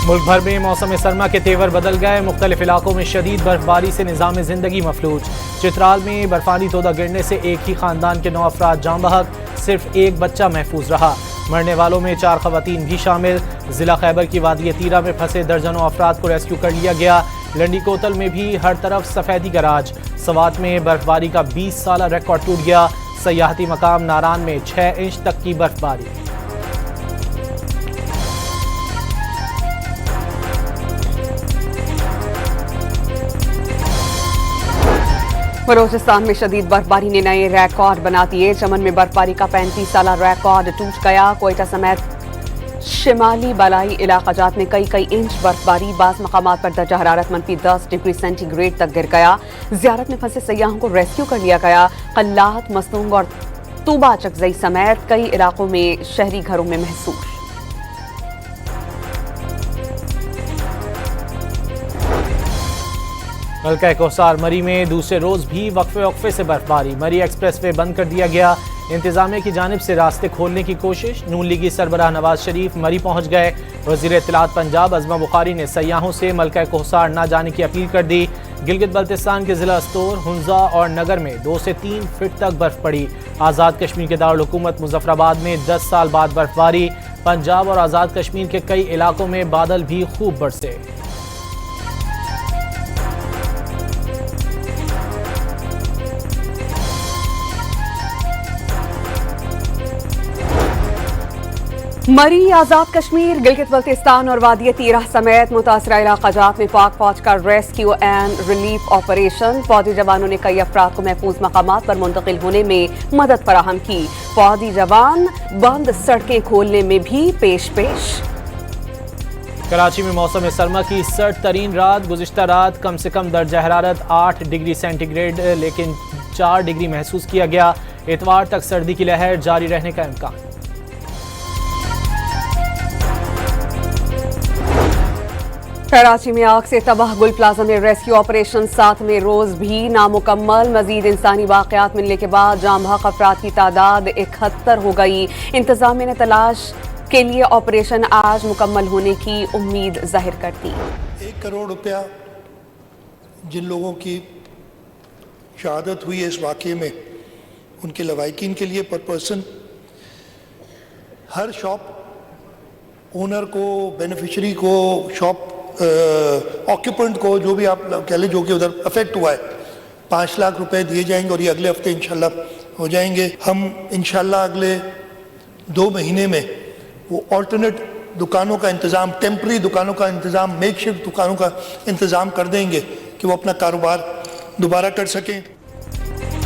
मुल्क भर में मौसम सरमा के तेवर बदल गए। मुख्तलिफ इलाकों में शदीद बर्फबारी से निज़ाम ज़िंदगी मफलूज। चित्राल में बर्फानी तोदा गिरने से एक ही खानदान के 9 अफराद जान बहक, सिर्फ एक बच्चा महफूज रहा। मरने वालों में 4 खवातीन भी शामिल। जिला खैबर की वादी तीरा में फंसे दर्जनों अफराद को रेस्क्यू कर लिया गया। लंडी कोतल में भी हर तरफ सफेदी का राज। सवात में बर्फबारी का 20 साल रिकॉर्ड टूट गया। सयाहती मकाम नारान में 6 इंच तक की बर्फबारी। बलोचिस्तान में शदीद बर्फबारी ने नए रिकॉर्ड बना दिए। चमन में बर्फबारी का 35 साल रिकॉर्ड टूट गया। कोयटा समेत शिमाली बलाई इलाकाजात में कई इंच बर्फबारी। बाज़ मकामात पर दर्जा हरारत -10 डिग्री सेंटीग्रेड तक गिर गया। ज़ियारत में फंसे सयाहों को रेस्क्यू कर लिया गया। कल्लात, मस्तूंग और तूबा चकजई समेत कई इलाकों में शहरी घरों में महसूस। हल्का कोसार मरी में दूसरे रोज भी वक्फे से बर्फबारी। मरी एक्सप्रेस वे बंद कर दिया गया। इंतजामिया की जानिब से रास्ते खोलने की कोशिश। नून लीगी सरबराह नवाज शरीफ मरी पहुंच गए। वजीर इत्तलात पंजाब अजमा बुखारी ने सयाहों से मलका कोसार न जाने की अपील कर दी। गिलगित बल्तिस्तान के जिला अस्तोर, हुंजा और नगर में 2 से 3 फीट तक बर्फ पड़ी। आज़ाद कश्मीर के दारुल हुकूमत मुजफ्फराबाद में 10 साल बाद बर्फबारी। पंजाब और आज़ाद कश्मीर के कई इलाकों में बादल भी खूब बरसे। मरी, आज़ाद कश्मीर, गिलगित बल्तिस्तान और वादी तीरा समेत मुतासरा इलाकाजात में पाक फौज का रेस्क्यू एंड रिलीफ ऑपरेशन। फौजी जवानों ने कई अफराद को महफूज मकामात पर मुंतकिल होने में मदद फराहम की। फौजी जवान बंद सड़कें खोलने में भी पेश। कराची में मौसम सरमा की सर्द तरीन रात। गुज़िश्ता रात कम से कम दर्जा हरारत 8 डिग्री सेंटीग्रेड लेकिन 4 डिग्री महसूस किया गया। इतवार तक सर्दी की लहर जारी रहने का इम्कान। कराची में आग से तबाह गुल प्लाजा में रेस्क्यू ऑपरेशन 7वें रोज भी नामुकम्मल। मजीद इंसानी वाकयात मिलने के बाद जाम बहक अफराद की तादाद 71 हो गई। इंतजामिया ने तलाश के लिए ऑपरेशन आज मुकम्मल होने की उम्मीद जाहिर कर दी। 1 करोड़ रुपया जिन लोगों की शहादत हुई है इस वाक़े में, उनके लवाकिन के लिए पर पर्सन, हर शॉप ओनर को, बेनिफिशरी को, शॉप ऑक्यूपेंट को, जो भी आप कह लें जो कि उधर अफेक्ट हुआ है, 5 लाख रुपए दिए जाएंगे और ये अगले हफ्ते इंशाल्लाह हो जाएंगे। हम इंशाल्लाह अगले 2 महीने में वो ऑल्टरनेट दुकानों का इंतज़ाम, टेम्पररी दुकानों का इंतज़ाम, मेकशिफ्ट दुकानों का इंतज़ाम कर देंगे कि वो अपना कारोबार दोबारा कर सकें।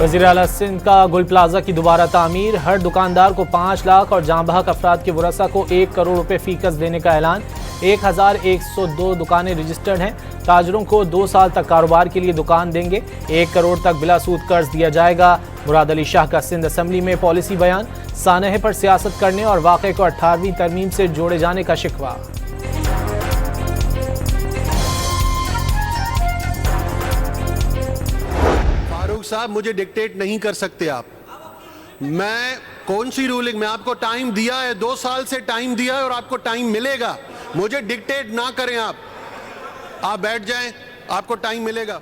वज़ीर आला सिंध का गुल प्लाजा की दोबारा तामीर। हर दुकानदार को 5 लाख और जाम बहक अफराद के वरसा को 1 करोड़ रुपए फीकस देने का ऐलान। 1102 दुकानें रजिस्टर्ड हैं। ताजरों को 2 साल तक कारोबार के लिए दुकान देंगे। 1 करोड़ तक बिला सूद कर्ज दिया जाएगा। मुराद अली शाह का सिंध असम्बली में पॉलिसी बयान। सानहे पर सियासत करने और वाक़े को 18वीं तरमीम से जोड़े जाने का शिकवा। फारूक साहब, मुझे डिक्टेट नहीं कर सकते आप। मैं कौन सी रूलिंग, मैं आपको टाइम दिया है, 2 साल से टाइम दिया है और आपको टाइम मिलेगा। मुझे डिक्टेट ना करें आप बैठ जाएं, आपको टाइम मिलेगा।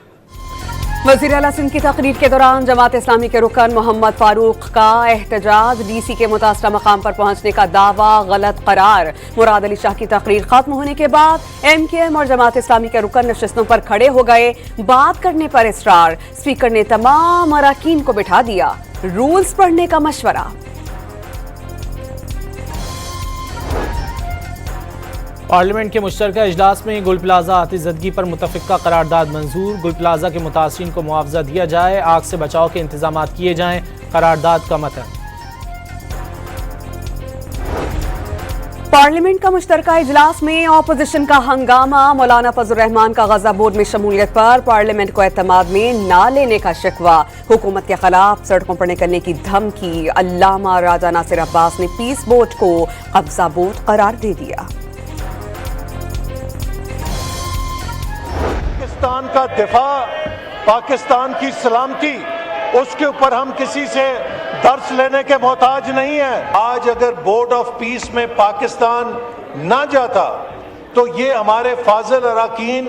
वज़ीर आला सिंध की तकरीर के दौरान जमात इस्लामी के रुकन मोहम्मद फारूक का एहतजाज। डीसी के मुतासरा मकाम पर पहुंचने का दावा गलत करार। मुराद अली शाह की तकरीर खत्म होने के बाद MKM और जमात इस्लामी के रुकन नशिस्तों पर खड़े हो गए। बात करने पर इसरार। स्पीकर ने तमाम अरकान को बिठा दिया। रूल्स पढ़ने का मशवरा। पार्लियामेंट के मुश्तरका इजलास में गुल प्लाजा आतिशज़दगी पर मुतफ़िका करारदाद मंजूर। गुल प्लाजा के मुतासरीन को मुआवजा दिया जाए। आग से बचाव के इंतजाम किए जाएं। करारदाद का मतन। पार्लियामेंट का मुश्तरका इजलास में ऑपोजिशन का हंगामा। मौलाना फजल रहमान का गजा बोर्ड में शमूलियत पर पार्लियामेंट को एतमाद में ना लेने का शिकवा। हुकूमत के खिलाफ सड़कों पर निकलने की धमकी। अल्लामा राजा नासिर अब्बास ने पीस बोर्ड को कब्जा बोर्ड करार दे दिया। पाकिस्तान का दिफा, पाकिस्तान की सलामती, उसके ऊपर हम किसी से दर्स लेने के मोहताज नहीं है। आज अगर बोर्ड ऑफ पीस में पाकिस्तान ना जाता तो ये हमारे फाजिल अरकान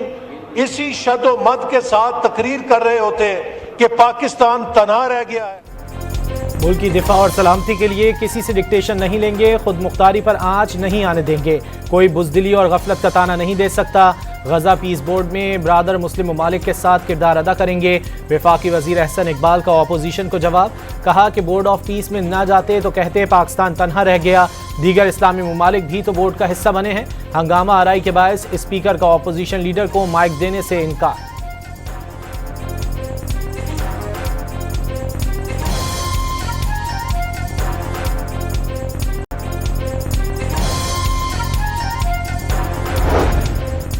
इसी शद्दो मद के साथ तकरीर कर रहे होते कि पाकिस्तान तनहा रह गया है। मुल्क की दिफा और सलामती के लिए किसी से डिक्टेशन नहीं लेंगे, खुद मुख्तारी पर आंच नहीं आने देंगे, कोई बुजदिली और गफलत का ताना नहीं दे सकता। गजा पीस बोर्ड में ब्रादर मुस्लिम ममालिक के साथ किरदार अदा करेंगे। वफाकी वजीर अहसन इकबाल का अपोजिशन को जवाब, कहा कि बोर्ड ऑफ पीस में ना जाते तो कहते पाकिस्तान तनहा रह गया, दीगर इस्लामी ममालिक भी तो बोर्ड का हिस्सा बने हैं। हंगामा आराई के बायस स्पीकर का अपोजिशन लीडर को माइक देने से इनकार।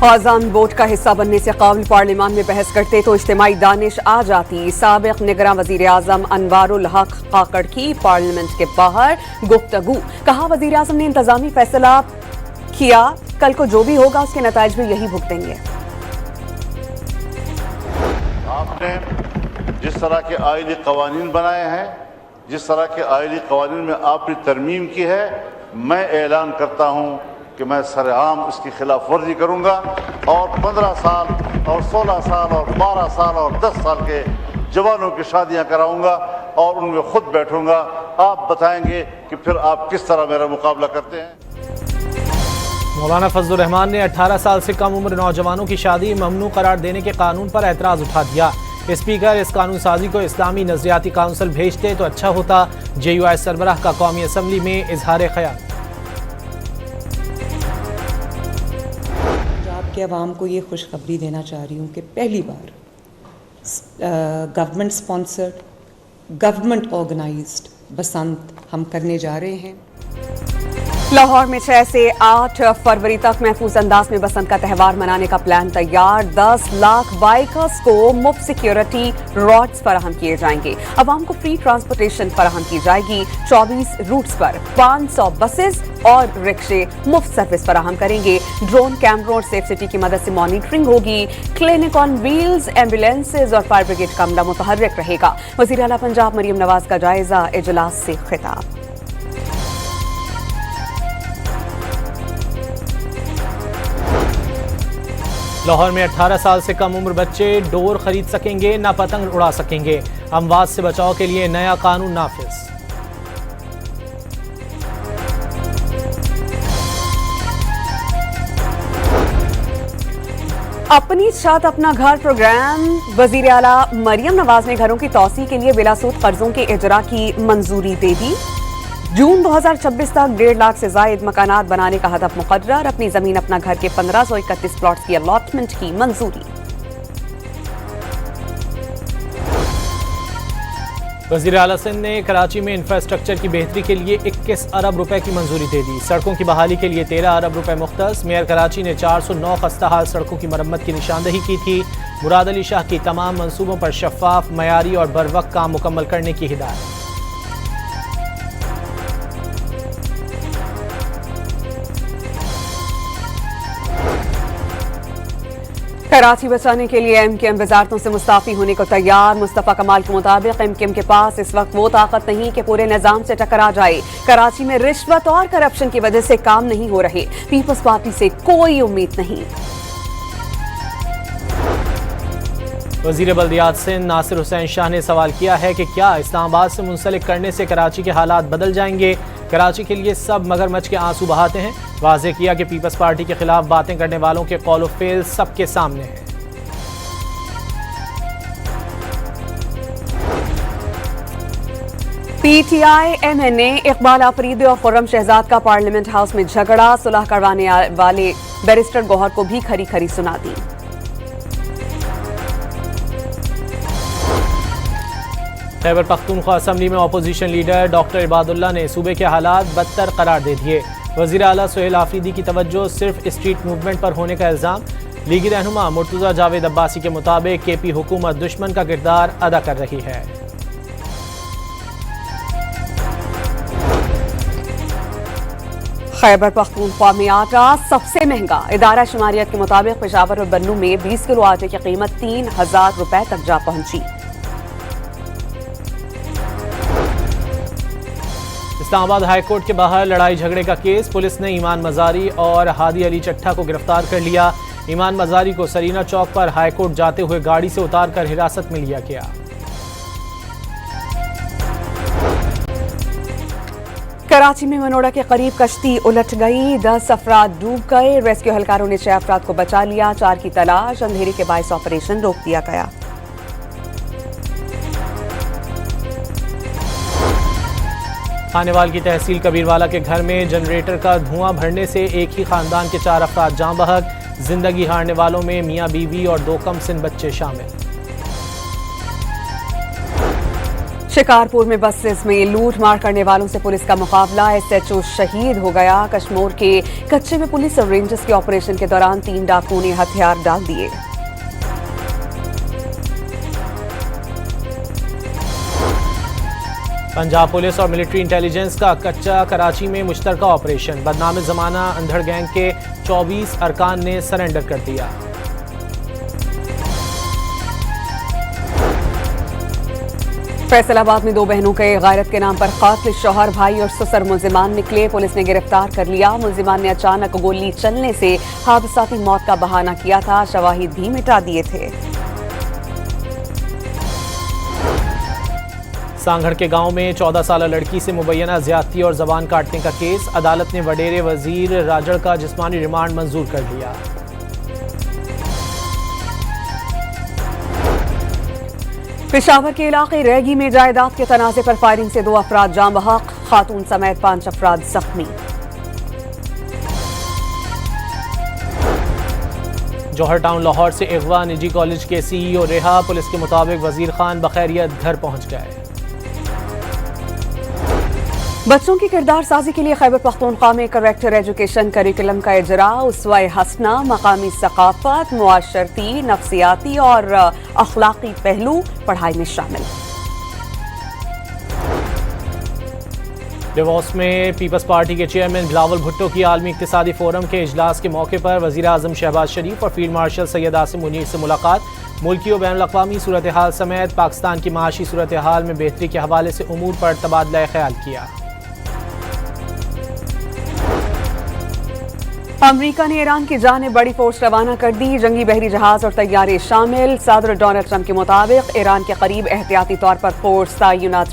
आज़ान बोर्ड का हिस्सा बनने से काबिल पार्लियामान में बहस करते तो इज्तिमाई दानिश आ जाती। साबिक निगरान वजीर आजम अनवारुल हक काकड़ की पार्लियामेंट के बाहर गुफ्तगू, कहा वजीर आजम ने इंतजामी फैसला किया, कल को जो भी होगा उसके नताइज भी यही भुगतेंगे। आपने जिस तरह के आईनी कवानीन बनाए हैं, जिस तरह के आईनी कवानीन में आपने तरमीम की है, मैं ऐलान करता हूं कि मैं सरेआम इसकी खिलाफ वर्जी करूंगा और 15 साल और 16 साल और 12 साल और 10 साल के जवानों की शादियां कराऊंगा और उनमें खुद बैठूंगा। आप बताएंगे कि फिर आप किस तरह मेरा मुकाबला करते हैं। मौलाना फजलुर रहमान ने 18 साल से कम उम्र नौजवानों की शादी ममनू करार देने के कानून पर एतराज उठा दिया। स्पीकर, इस कानून साजी को इस्लामी नजरियाती काउंसिल भेजते तो अच्छा होता। JUI सरबराह का कौमी असम्बली में इजहार ख्याल। कि अवाम को ये खुशखबरी देना चाह रही हूँ कि पहली बार गवर्नमेंट स्पॉन्सर्ड, गवर्नमेंट ऑर्गेनाइज्ड बसंत हम करने जा रहे हैं। लाहौर में 6 से 8 फरवरी तक महफूज अंदाज में बसंत का त्यौहार मनाने का प्लान तैयार। 10 लाख बाइकर्स को मुफ्त सिक्योरिटी रॉड्स फराहम किए जाएंगे। अवाम को फ्री ट्रांसपोर्टेशन फराहम की जाएगी। 24 रूट्स पर 500 बसेस और रिक्शे मुफ्त सर्विस फराहम करेंगे। ड्रोन कैमरों और सेफ सिटी की मदद से मॉनिटरिंग होगी। क्लिनिक ऑन व्हील्स, एम्बुलेंसेज और फायर ब्रिगेड का अमला मुतहर्रिक रहेगा। वज़ीर आला पंजाब मरियम नवाज का जायजा, इजलास से खिताब। लाहौर में 18 साल से कम उम्र बच्चे डोर खरीद सकेंगे, ना पतंग उड़ा सकेंगे। अमवात से बचाव के लिए नया कानून नाफिज। अपनी छत अपना घर प्रोग्राम, वजीर आला मरियम नवाज ने घरों की तौसी के लिए बिलासूद कर्जों के इजरा की मंजूरी दे दी। जून 2026 तक 1.5 लाख से जायद मकानात बनाने का हदफ मुकर्रर। अपनी जमीन अपना घर के 1531 प्लॉट्स की अलॉटमेंट की मंजूरी। वज़ीर आला सिंध ने कराची में इंफ्रास्ट्रक्चर की बेहतरी के लिए 21 अरब रुपए की मंजूरी दे दी। सड़कों की बहाली के लिए 13 अरब रुपए मुख्तस। मेयर कराची ने 409 खस्ताहाल सड़कों की मरम्मत की निशानदही की थी। मुराद अली शाह की तमाम मंसूबों पर शफाफ, मयारी और बरवक्त काम मुकम्मल करने की हिदायत। कराची बचाने के लिए MKM वजारतों से मुस्ताफी होने को तैयार। मुस्तफा कमाल के मुताबिक MKM के पास इस वक्त वो ताकत नहीं कि पूरे निजाम से टकरा जाए। कराची में रिश्वत और करप्शन की वजह से काम नहीं हो रहे। पीपल्स पार्टी से कोई उम्मीद नहीं। वजीर बल्दियात सिंध नासिर हुसैन शाह ने सवाल किया है कि क्या इस्लामाबाद से मुंसलिक करने से कराची के हालात बदल जाएंगे। कराची के लिए सब मगरमच्छ के आंसू बहाते हैं। वाज़ेह किया कि पीपल्स पार्टी के खिलाफ बातें करने वालों के कौल फेल सबके सामने है। PTI MNA इकबाल आफरीदी और खुर्रम शहजाद का पार्लियामेंट हाउस में झगड़ा। सुलह करवाने वाले बैरिस्टर गौहर को भी खरी खरी सुना दी। खैबर पख्तूनख्वा असम्बली में अपोजिशन लीडर डॉक्टर इबादुल्ला ने सूबे के हालात बदतर करार दे दिए। वज़ीर आला सुहेल आफरीदी की तवज्जो सिर्फ स्ट्रीट मूवमेंट पर होने का इल्ज़ाम। लीगी रहनुमा मुर्तज़ा जावेद अब्बासी के मुताबिक KP हुकूमत दुश्मन का किरदार अदा कर रही है। खैबर पख्तूनख्वा में आटा सबसे महंगा। इदारा शुमारियत के मुताबिक पेशावर और बन्नू में 20 किलो आटे की कीमत 3000 रुपए तक जा पहुंची। इस्लामाबाद हाईकोर्ट के बाहर लड़ाई झगड़े का केस। पुलिस ने ईमान मजारी और हादी अली चट्ठा को गिरफ्तार कर लिया। ईमान मजारी को सरीना चौक पर हाईकोर्ट जाते हुए गाड़ी से उतारकर हिरासत में लिया गया। कराची में मनोड़ा के करीब कश्ती उलट गई, 10 अफराद डूब गए। रेस्क्यू एहलकारों ने 6 अफराद को बचा लिया। 4 की तलाश। अंधेरे के बायस ऑपरेशन रोक दिया गया। खानेवाल की तहसील कबीरवाला के घर में जनरेटर का धुआं भरने से एक ही खानदान के 4 अफराद जान बहक। जिंदगी हारने वालों में मियां बीवी और 2 कमसिन बच्चे शामिल। शिकारपुर में बसेस में लूट मार करने वालों से पुलिस का मुकाबला। SHO शहीद हो गया। कश्मीर के कच्चे में पुलिस और रेंजर्स के ऑपरेशन के दौरान 3 डाकुओं ने हथियार डाल दिए। पंजाब पुलिस और मिलिट्री इंटेलिजेंस का कच्चा कराची में मुश्तरका ऑपरेशन। बदनाम जमाना अंधड़ गैंग के 24 अरकान ने सरेंडर कर दिया। फैसलाबाद में 2 बहनों के गैरत के नाम पर कत्ल। शौहर, भाई और ससुर मुल्जिमान निकले। पुलिस ने गिरफ्तार कर लिया। मुल्जिमान ने अचानक गोली चलने से हादसाती मौत का बहाना किया था। शवाहिद भी मिटा दिए थे। सांगड़ के गांव में 14 साल लड़की से मुबैना ज्यादती और जबान काटने का केस। अदालत ने वडेरे वजीर राजड़ का जिस्मानी रिमांड मंजूर कर लिया। पेशावर के इलाके रैगी में जायदाद के तनाजे पर फायरिंग से 2 अफराद जान बहक। खातून समेत 5 अफराद जख्मी। जौहर टाउन लाहौर से अगवा, निजी कॉलेज के CEO रिहा। पुलिस के मुताबिक वजीर खान बखैरियत घर पहुंच गए। बच्चों की किरदार साजी के लिए खैबर पख्तूनख्वा में करेक्टर एजुकेशन करिकुलम का इजरा। उसवाए हसना, मकामी सकाफत, मुआशरती, नफ्सियाती और अखलाकी पहलू पढ़ाई में शामिल। डिवोर्स में पीपल्स पार्टी के चेयरमैन बिलावल भुट्टो की आलमी इक्तिसादी फोरम के इजलास के मौके पर वजीर आजम शहबाज शरीफ और फील्ड मार्शल सैयद आसिम मुनीर से मुलाकात। मुल्की और बैनुल अक़वामी सूरत हाल समेत पाकिस्तान की माशी सूरत हाल में बेहतरी के हवाले से उमूर पर तबादला ख्याल किया। अमरीका ने ईरान की जानिब बड़ी फोर्स रवाना कर दी। जंगी बहरी जहाज और तैयारे शामिल। सदर डोनाल्ड ट्रंप के मुताबिक ईरान के करीब एहतियाती तौर पर फोर्स तैनात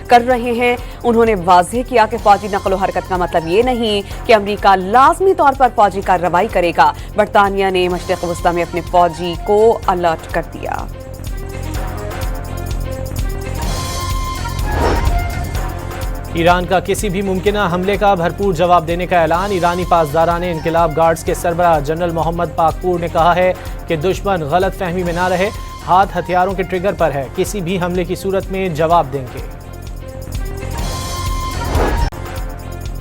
कर रहे हैं। उन्होंने वाज़ेह किया कि फौजी नकलो हरकत का मतलब ये नहीं कि अमरीका लाजमी तौर पर फौजी कार्रवाई करेगा। बरतानिया ने मशरिक़ वस्ता में अपने फौजी को अलर्ट कर दिया। ईरान का किसी भी मुमकिना हमले का भरपूर जवाब देने का ऐलान। ईरानी पासदारान इनकलाब गार्ड्स के सरबराह जनरल मोहम्मद पाकपुर ने कहा है कि दुश्मन गलत फहमी में ना रहे, हाथ हथियारों के ट्रिगर पर है, किसी भी हमले की सूरत में जवाब देंगे।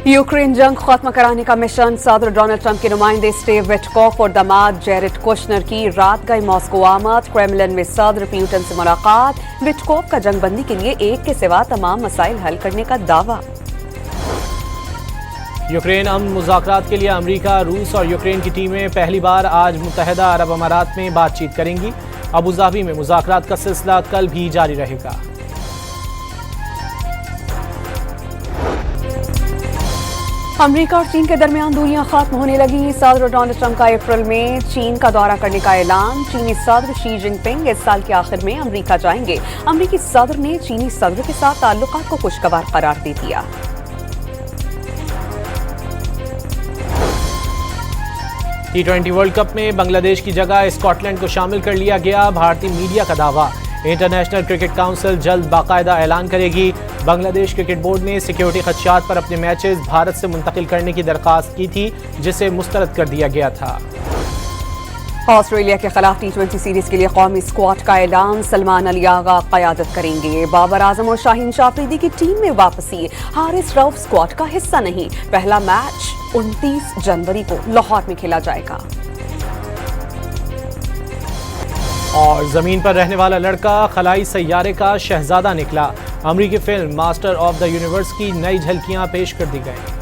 यूक्रेन जंग खत्म कराने का मिशन। सदर डोनाल्ड ट्रंप के नुमाइंदे स्टीव विटकॉफ और दामाद जेरेड कुशनर की रात गए मॉस्को आमद। क्रेमलिन में सदर पुतिन से मुलाकात। विटकॉफ का जंगबंदी के लिए एक के सिवा तमाम मसाइल हल करने का दावा। यूक्रेन अमन मुज़ाकरात के लिए अमेरिका, रूस और यूक्रेन की टीमें पहली बार आज मुत्तहदा अरब अमारात में बातचीत करेंगी। अबू धाबी में मुज़ाकरात का सिलसिला कल भी जारी रहेगा। अमेरिका और चीन के दरमियान दूरियां खत्म होने लगी। सदर डोनाल्ड ट्रंप का अप्रैल में चीन का दौरा करने का ऐलान। चीनी सदर शी जिनपिंग इस साल के आखिर में अमेरिका जाएंगे। अमेरिकी सदर ने चीनी सदर के साथ ताल्लुकात को खुशगवार करार दे दिया। T20 वर्ल्ड कप में बांग्लादेश की जगह स्कॉटलैंड को शामिल कर लिया गया। भारतीय मीडिया का दावा। इंटरनेशनल क्रिकेट काउंसिल जल्द बाकायदा ऐलान करेगी। बांग्लादेश क्रिकेट बोर्ड ने सिक्योरिटी खदशात पर अपने मैचेस भारत से मुंतकिल करने की दरख्वास्त की थी, जिसे मुस्तरद कर दिया गया था। ऑस्ट्रेलिया के खिलाफ T20 सीरीज के लिए कौमी स्क्वाड का ऐलान। सलमान अली आगा क़यादत करेंगे। बाबर आजम और शाहीन शाफरीदी की टीम में वापसी। हारिस रऊफ स्क्वाड का हिस्सा नहीं। पहला मैच 29 जनवरी को लाहौर में खेला जाएगा। और जमीन पर रहने वाला लड़का खलाई सैयारे का शहजादा निकला। अमरीकी film master of the universe की नई झलकियां पेश कर दी गई।